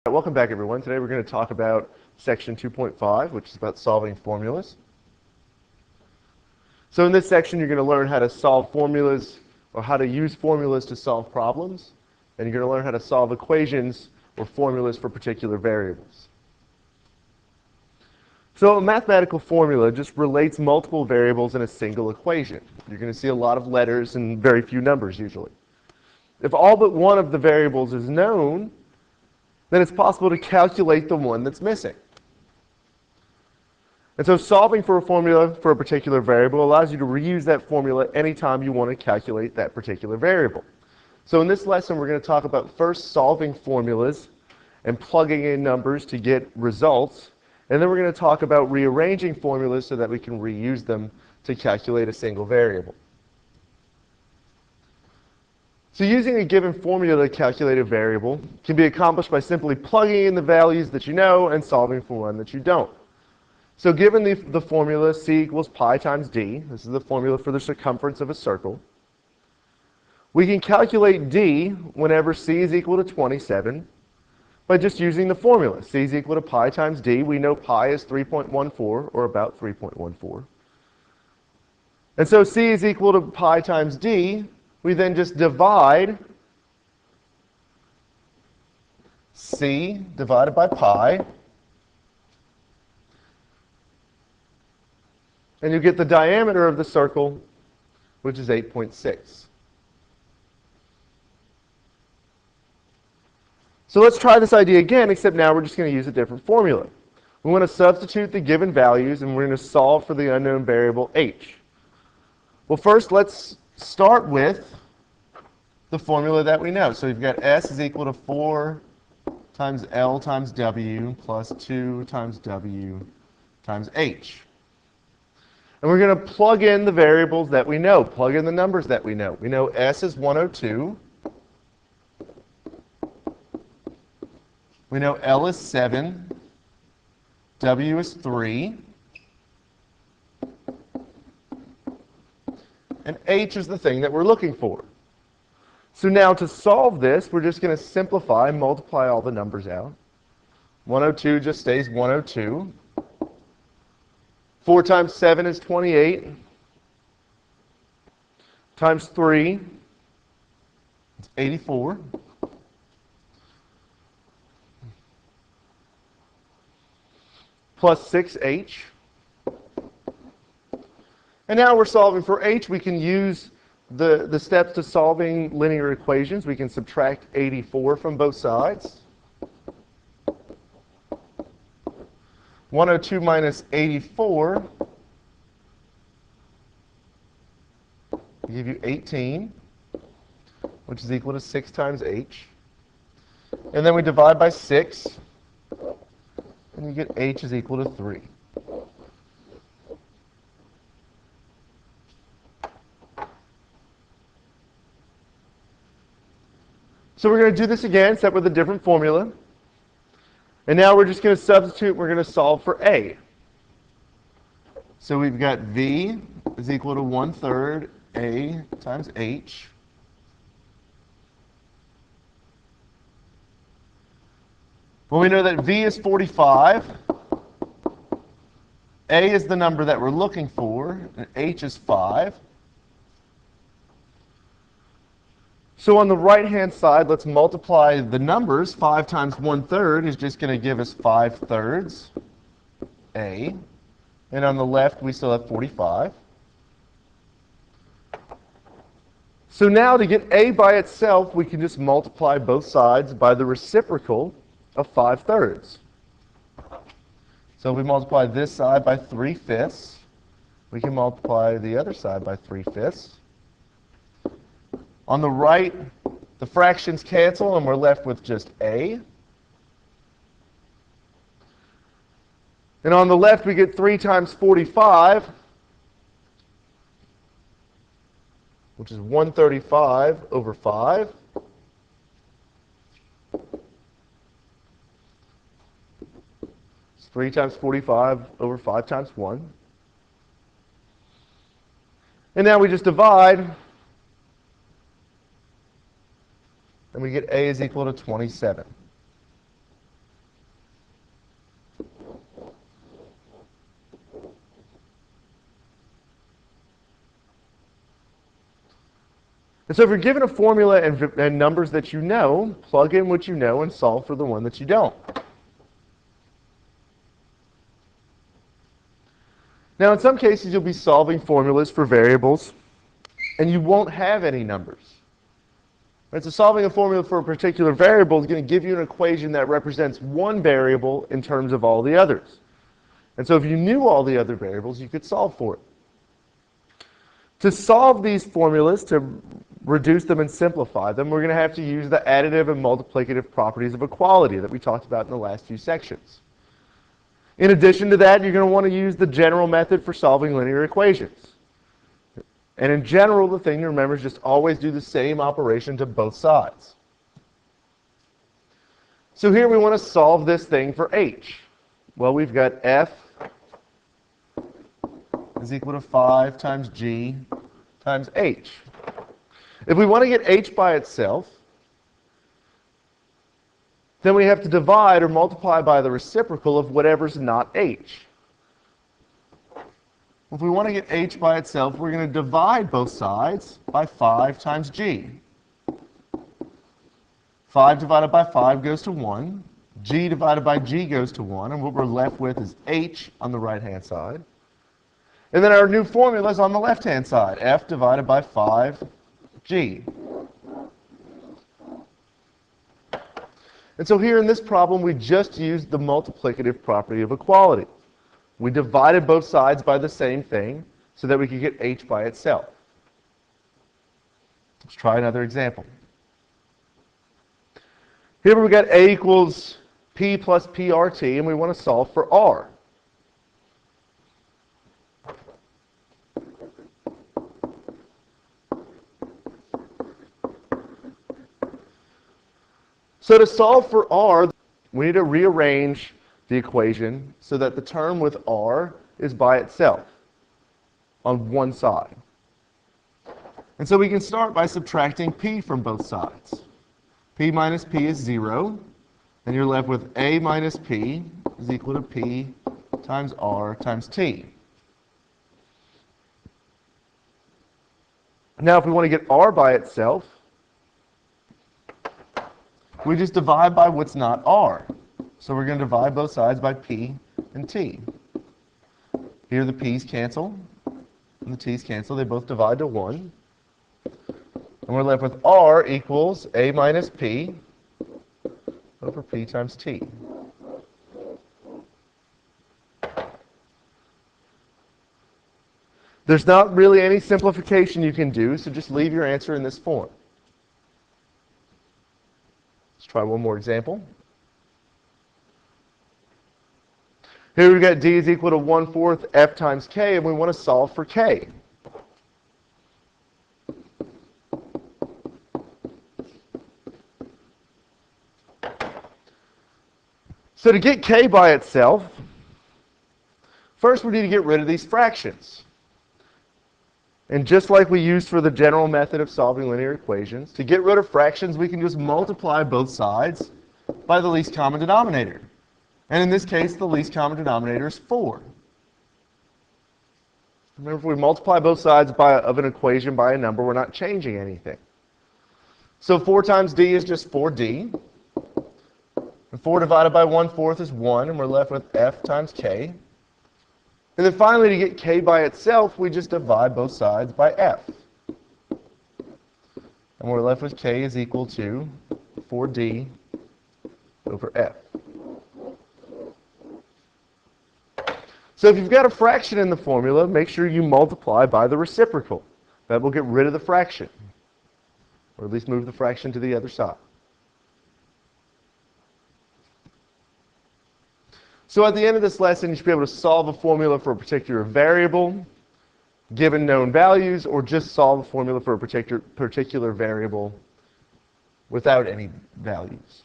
Welcome back, everyone. Today we're going to talk about section 2.5, which is about solving formulas. So in this section, you're going to learn how to solve formulas, or how to use formulas to solve problems, and you're going to learn how to solve equations or formulas for particular variables. So a mathematical formula just relates multiple variables in a single equation. You're going to see a lot of letters and very few numbers usually. If all but one of the variables is known, then it's possible to calculate the one that's missing. And so solving for a formula for a particular variable allows you to reuse that formula anytime you want to calculate that particular variable. So in this lesson, we're going to talk about first solving formulas and plugging in numbers to get results. And then we're going to talk about rearranging formulas so that we can reuse them to calculate a single variable. So using a given formula to calculate a variable can be accomplished by simply plugging in the values that you know and solving for one that you don't. So given the formula c equals pi times d, this is the formula for the circumference of a circle, we can calculate d whenever c is equal to 27 by just using the formula. C is equal to pi times d. We know pi is 3.14, or about 3.14. And so c is equal to pi times d. We then just divide c divided by pi, and you get the diameter of the circle, which is 8.6. So let's try this idea again, except now we're just going to use a different formula. We want to substitute the given values, and we're going to solve for the unknown variable h. Well, first let's start with the formula that we know. So we've got S is equal to 4 times L times W plus 2 times W times H. And we're going to plug in the variables that we know, plug in the numbers that we know. We know S is 102. We know L is 7. W is 3. And H is the thing that we're looking for. So now to solve this, we're just going to simplify and multiply all the numbers out. 102 just stays 102. 4 times 7 is 28. Times 3 is 84. Plus 6h. And now we're solving for h. We can use the steps to solving linear equations. We can subtract 84 from both sides. 102 minus 84 will give you 18, which is equal to 6 times h. And then we divide by 6, and you get h is equal to 3. So we're going to do this again, except with a different formula. And now we're just going to substitute. We're going to solve for a. So we've got v is equal to 1/3 a times h. Well, we know that v is 45. A is the number that we're looking for, and h is 5. So on the right-hand side, let's multiply the numbers. 5 times 1/3 is just going to give us 5/3 a. And on the left, we still have 45. So now to get a by itself, we can just multiply both sides by the reciprocal of 5/3. So if we multiply this side by 3/5, we can multiply the other side by 3/5. On the right, the fractions cancel, and we're left with just a. And on the left, we get 3 times 45, which is 135 over 5. It's 3 times 45 over 5 times 1. And now we just divide, and we get a is equal to 27. And so if you're given a formula and numbers that you know, plug in what you know and solve for the one that you don't. Now, in some cases, you'll be solving formulas for variables, and you won't have any numbers. Right, so solving a formula for a particular variable is going to give you an equation that represents one variable in terms of all the others. And so if you knew all the other variables, you could solve for it. To solve these formulas, to reduce them and simplify them, we're going to have to use the additive and multiplicative properties of equality that we talked about in the last few sections. In addition to that, you're going to want to use the general method for solving linear equations. And in general, the thing to remember is just always do the same operation to both sides. So here we want to solve this thing for h. Well, we've got f is equal to 5 times g times h. If we want to get h by itself, then we have to divide or multiply by the reciprocal of whatever's not h. If we want to get h by itself, we're going to divide both sides by 5 times g. 5 divided by 5 goes to 1. G divided by g goes to 1. And what we're left with is h on the right-hand side. And then our new formula is on the left-hand side. F divided by 5g. And so here in this problem, we just used the multiplicative property of equality. We divided both sides by the same thing so that we could get h by itself. Let's try another example. Here we've got a equals p plus prt, and we want to solve for r. So to solve for r, we need to rearrange the equation so that the term with r is by itself on one side. And so we can start by subtracting p from both sides. P minus p is 0, and you're left with a minus p is equal to p times r times t. Now if we want to get r by itself, we just divide by what's not r. So we're going to divide both sides by p and t. Here the p's cancel, and the t's cancel. They both divide to 1. And we're left with r equals a minus p over p times t. There's not really any simplification you can do, so just leave your answer in this form. Let's try one more example. Here we've got d is equal to 1/4 f times k, and we want to solve for k. So to get k by itself, first we need to get rid of these fractions. And just like we used for the general method of solving linear equations, to get rid of fractions, we can just multiply both sides by the least common denominator. And in this case, the least common denominator is 4. Remember, if we multiply both sides of an equation by a number, we're not changing anything. So 4 times d is just 4d. And 4 divided by 1/4 is 1, and we're left with f times k. And then finally, to get k by itself, we just divide both sides by f. And we're left with k is equal to 4d over f. So if you've got a fraction in the formula, make sure you multiply by the reciprocal. That will get rid of the fraction, or at least move the fraction to the other side. So at the end of this lesson, you should be able to solve a formula for a particular variable, given known values, or just solve a formula for a particular variable without any values.